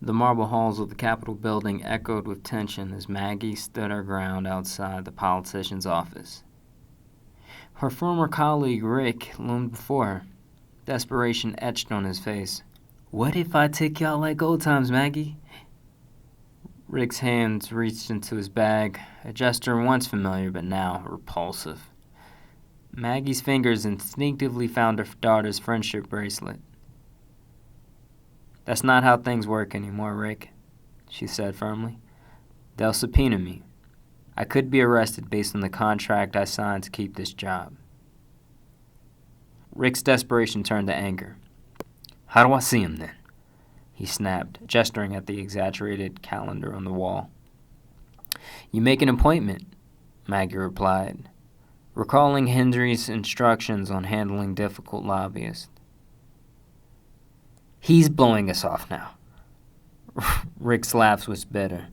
The marble halls of the Capitol building echoed with tension as Maggie stood her ground outside the politician's office. Her former colleague, Rick, loomed before her, desperation etched on his face. "What if I take y'all like old times, Maggie?" Rick's hands reached into his bag, a gesture once familiar but now repulsive. Maggie's fingers instinctively found her daughter's friendship bracelet. "That's not how things work anymore, Rick," she said firmly. "They'll subpoena me. I could be arrested based on the contract I signed to keep this job." Rick's desperation turned to anger. "How do I see him, then?" he snapped, gesturing at the exaggerated calendar on the wall. "You make an appointment," Maggie replied, recalling Hendry's instructions on handling difficult lobbyists. "He's blowing us off now." Rick's laugh was bitter.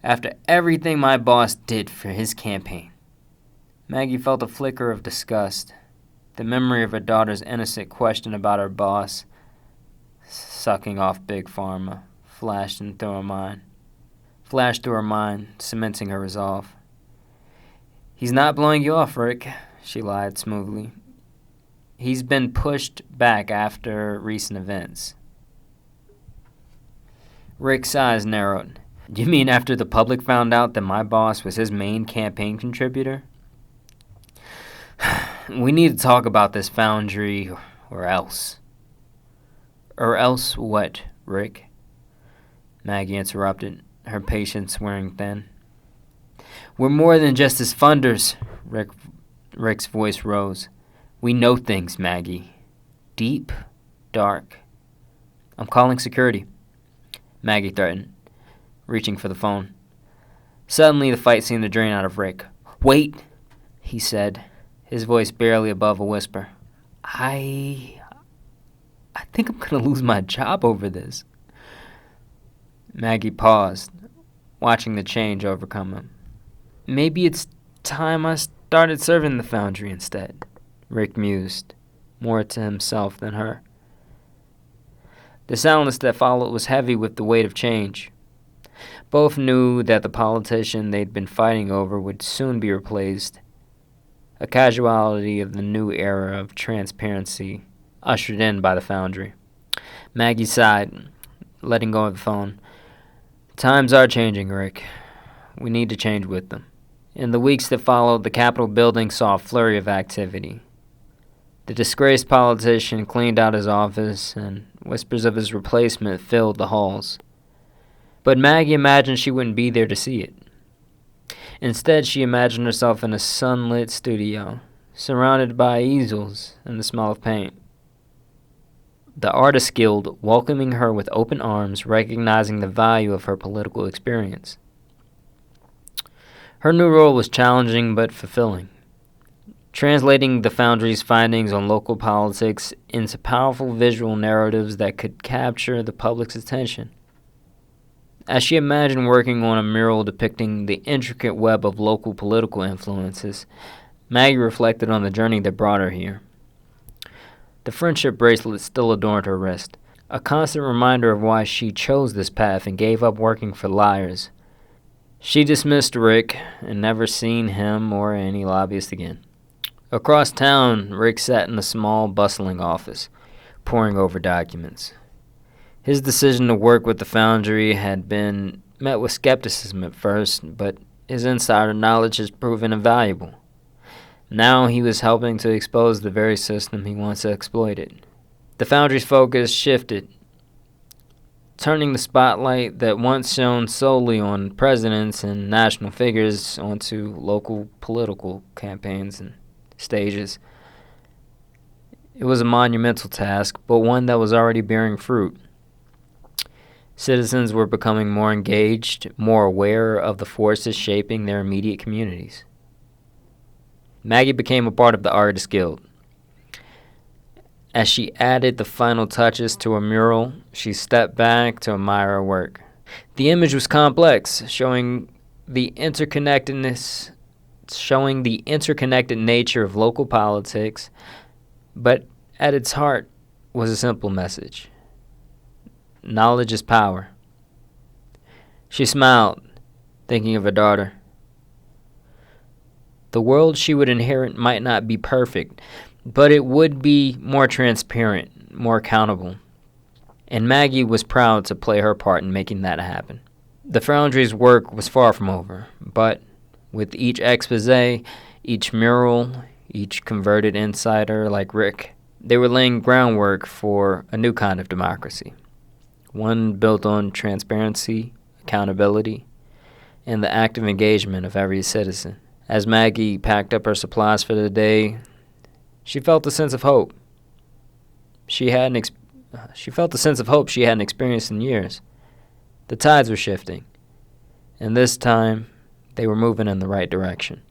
"After everything my boss did for his campaign." Maggie felt a flicker of disgust. The memory of her daughter's innocent question about her boss sucking off Big Pharma flashed through her mind, cementing her resolve. "He's not blowing you off, Rick," she lied smoothly. "He's been pushed back after recent events." Rick's eyes narrowed. "You mean after the public found out that my boss was his main campaign contributor?" "We need to talk about this Foundry, or else." "Or else what, Rick?" Maggie interrupted, her patience wearing thin. "We're more than just his funders," Rick's voice rose. "We know things, Maggie. Deep, dark." "I'm calling security," Maggie threatened, reaching for the phone. Suddenly, the fight seemed to drain out of Rick. "Wait," he said, his voice barely above a whisper. I think I'm going to lose my job over this." Maggie paused, watching the change overcome him. "Maybe it's time I started serving the Foundry instead," Rick mused, more to himself than her. The silence that followed was heavy with the weight of change. Both knew that the politician they'd been fighting over would soon be replaced, a casualty of the new era of transparency ushered in by the Foundry. Maggie sighed, letting go of the phone. "Times are changing, Rick. We need to change with them." In the weeks that followed, the Capitol building saw a flurry of activity. The disgraced politician cleaned out his office, and whispers of his replacement filled the halls. But Maggie imagined she wouldn't be there to see it. Instead, she imagined herself in a sunlit studio, surrounded by easels and the smell of paint. The Artists Guild welcoming her with open arms, recognizing the value of her political experience. Her new role was challenging but fulfilling, translating the Foundry's findings on local politics into powerful visual narratives that could capture the public's attention. As she imagined working on a mural depicting the intricate web of local political influences, Maggie reflected on the journey that brought her here. The friendship bracelet still adorned her wrist, a constant reminder of why she chose this path and gave up working for liars. She dismissed Rick and never seen him or any lobbyist again. Across town, Rick sat in a small, bustling office, poring over documents. His decision to work with the Foundry had been met with skepticism at first, but his insider knowledge has proven invaluable. Now he was helping to expose the very system he once exploited. The Foundry's focus shifted, turning the spotlight that once shone solely on presidents and national figures onto local political campaigns and stages. It was a monumental task, but one that was already bearing fruit. Citizens were becoming more engaged, more aware of the forces shaping their immediate communities. Maggie became a part of the Artists Guild. As she added the final touches to a mural, she stepped back to admire her work. The image was complex, showing the interconnected nature of local politics, but at its heart was a simple message. knowledge is power. She smiled, thinking of her daughter. The world she would inherit might not be perfect, but it would be more transparent, more accountable. And Maggie was proud to play her part in making that happen. The Foundry's work was far from over, but with each expose, each mural, each converted insider like Rick, they were laying groundwork for a new kind of democracy, one built on transparency, accountability, and the active engagement of every citizen. As Maggie packed up her supplies for the day, she felt a sense of hope. She felt a sense of hope she hadn't experienced in years. The tides were shifting, and this time they were moving in the right direction.